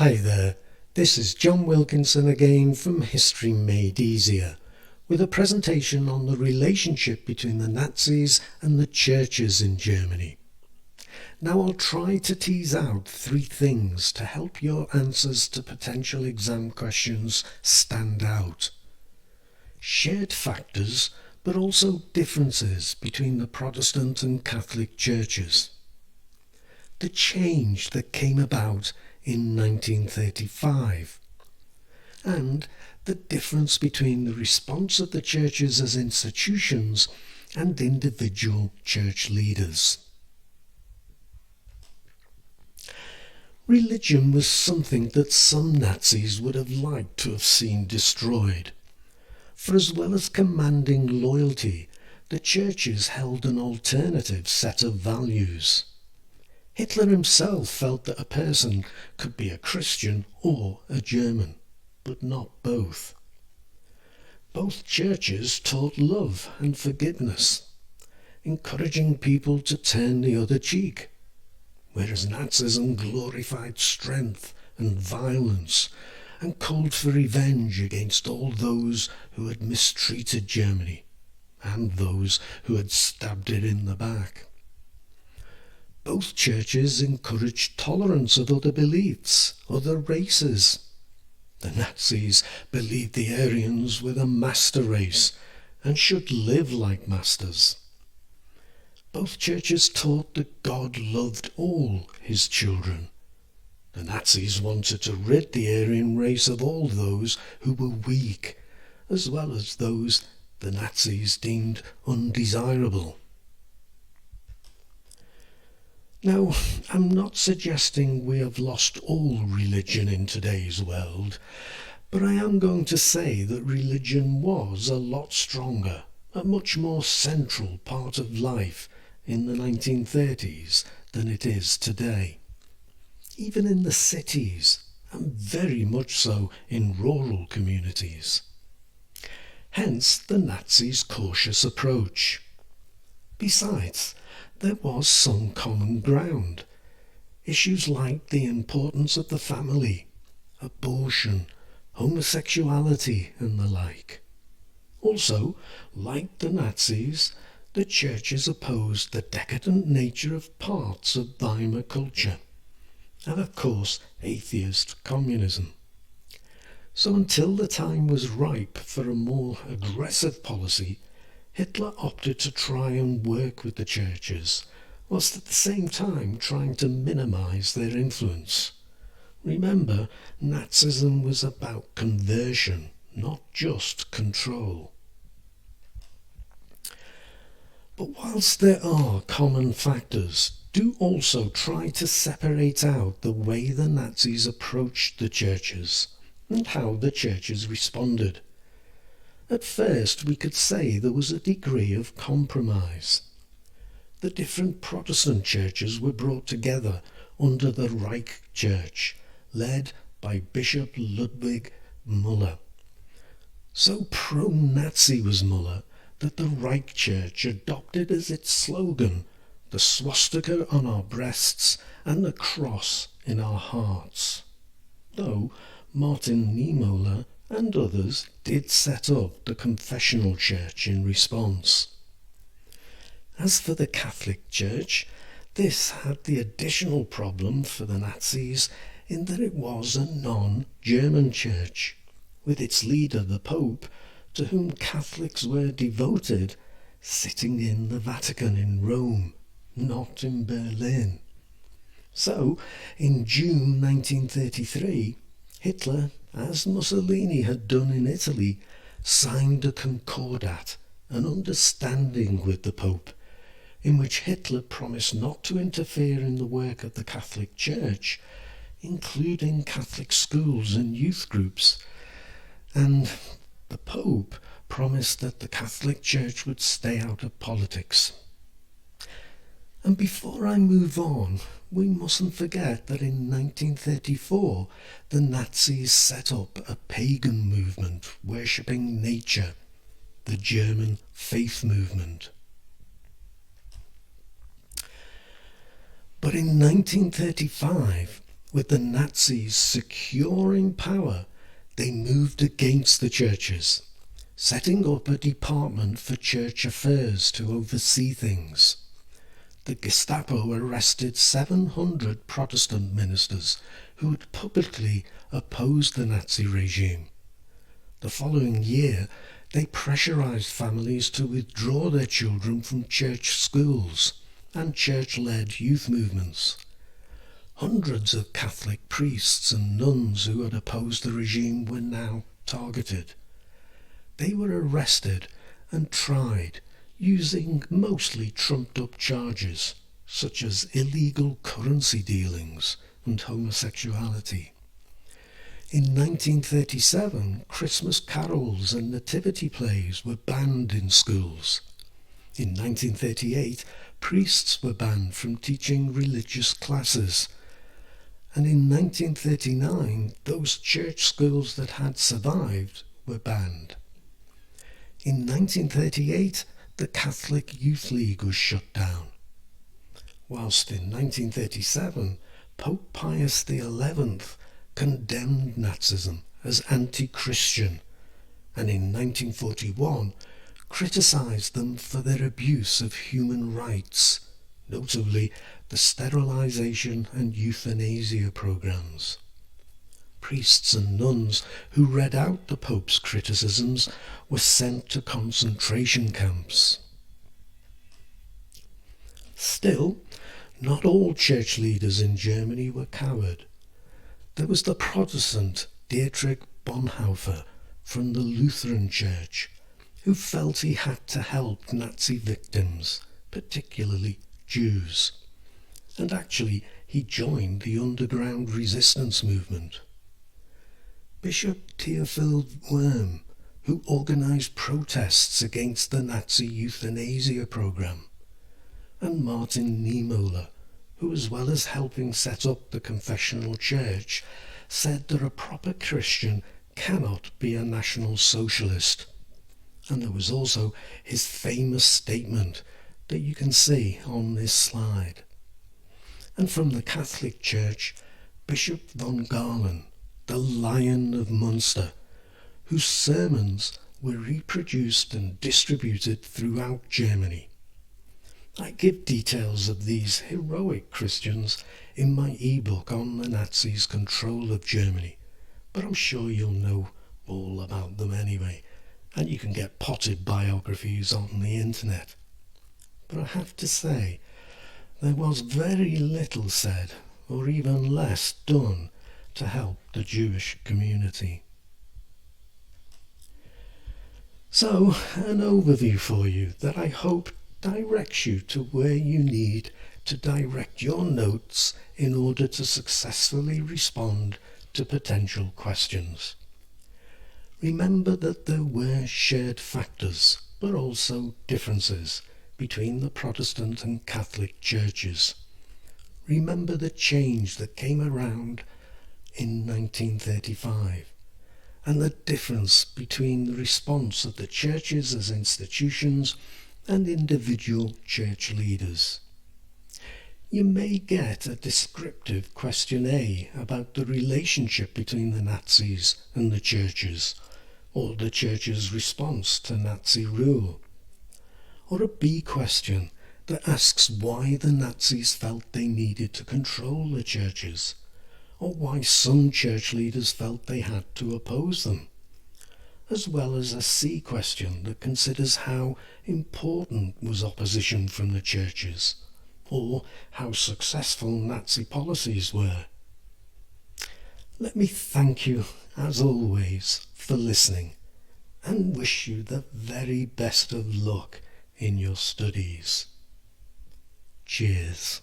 Hi there, this is John Wilkinson again from History Made Easier, with a presentation on the relationship between the Nazis and the churches in Germany. Now I'll try to tease out three things to help your answers to potential exam questions stand out. Shared factors, but also differences between the Protestant and Catholic churches. The change that came about in 1935, and the difference between the response of the churches as institutions and individual church leaders. Religion was something that some Nazis would have liked to have seen destroyed. For as well as commanding loyalty, the churches held an alternative set of values. Hitler himself felt that a person could be a Christian or a German, but not both. Both churches taught love and forgiveness, encouraging people to turn the other cheek, whereas Nazism glorified strength and violence and called for revenge against all those who had mistreated Germany and those who had stabbed it in the back. Both churches encouraged tolerance of other beliefs, other races. The Nazis believed the Aryans were the master race and should live like masters. Both churches taught that God loved all his children. The Nazis wanted to rid the Aryan race of all those who were weak, as well as those the Nazis deemed undesirable. Now, I'm not suggesting we have lost all religion in today's world, but I am going to say that religion was a lot stronger, a much more central part of life in the 1930s than it is today. Even in the cities, and very much so in rural communities. Hence the Nazis' cautious approach. Besides, there was some common ground. Issues like the importance of the family, abortion, homosexuality and the like. Also, like the Nazis, the churches opposed the decadent nature of parts of Weimar culture, and of course atheist communism. So until the time was ripe for a more aggressive policy, Hitler opted to try and work with the churches, whilst at the same time trying to minimise their influence. Remember, Nazism was about conversion, not just control. But whilst there are common factors, do also try to separate out the way the Nazis approached the churches and how the churches responded. At first we could say there was a degree of compromise. The different Protestant churches were brought together under the Reich Church, led by Bishop Ludwig Müller. So pro-Nazi was Müller that the Reich Church adopted as its slogan the swastika on our breasts and the cross in our hearts. Though Martin Niemöller and others did set up the confessional church in response. As for the Catholic Church, this had the additional problem for the Nazis in that it was a non-German church, with its leader, the Pope, to whom Catholics were devoted, sitting in the Vatican in Rome, not in Berlin. So, in June 1933, Hitler, as Mussolini had done in Italy, signed a concordat, an understanding with the Pope, in which Hitler promised not to interfere in the work of the Catholic Church, including Catholic schools and youth groups, and the Pope promised that the Catholic Church would stay out of politics. And before I move on, we mustn't forget that in 1934 the Nazis set up a pagan movement worshipping nature, the German faith movement. But in 1935, With the Nazis securing power, they moved against the churches, setting up a department for church affairs to oversee things. The Gestapo arrested 700 Protestant ministers who had publicly opposed the Nazi regime. The following year, they pressurized families to withdraw their children from church schools and church-led youth movements. Hundreds of Catholic priests and nuns who had opposed the regime were now targeted. They were arrested and tried using mostly trumped-up charges such as illegal currency dealings and homosexuality. In 1937, Christmas carols and nativity plays were banned in schools. In 1938, priests were banned from teaching religious classes. And in 1939, those church schools that had survived were banned. In 1938, the Catholic Youth League was shut down. Whilst in 1937, Pope Pius XI condemned Nazism as anti-Christian, and in 1941 criticised them for their abuse of human rights, notably the sterilisation and euthanasia programs. Priests and nuns who read out the Pope's criticisms were sent to concentration camps. Still, not all church leaders in Germany were coward. There was the Protestant Dietrich Bonhoeffer from the Lutheran Church, who felt he had to help Nazi victims, particularly Jews. And actually, he joined the underground resistance movement. Bishop Theophil Worm, who organised protests against the Nazi euthanasia program, and Martin Niemöller, who, as well as helping set up the confessional church, said that a proper Christian cannot be a National Socialist. And there was also his famous statement that you can see on this slide. And from the Catholic Church, Bishop von Galen, the Lion of Munster, whose sermons were reproduced and distributed throughout Germany. I give details of these heroic Christians in my ebook on the Nazis' control of Germany, but I'm sure you'll know all about them anyway, and you can get potted biographies on the internet. But I have to say, there was very little said, or even less done, to help the Jewish community. So, an overview for you that I hope directs you to where you need to direct your notes in order to successfully respond to potential questions. Remember that there were shared factors, but also differences between the Protestant and Catholic churches. Remember the change that came around in 1935, and the difference between the response of the churches as institutions and individual church leaders. You may get a descriptive question A about the relationship between the Nazis and the churches, or the church's response to Nazi rule. Or a B question that asks why the Nazis felt they needed to control the churches, or why some church leaders felt they had to oppose them. As well as a C question that considers how important was opposition from the churches, or how successful Nazi policies were. Let me thank you, as always, for listening, and wish you the very best of luck in your studies. Cheers.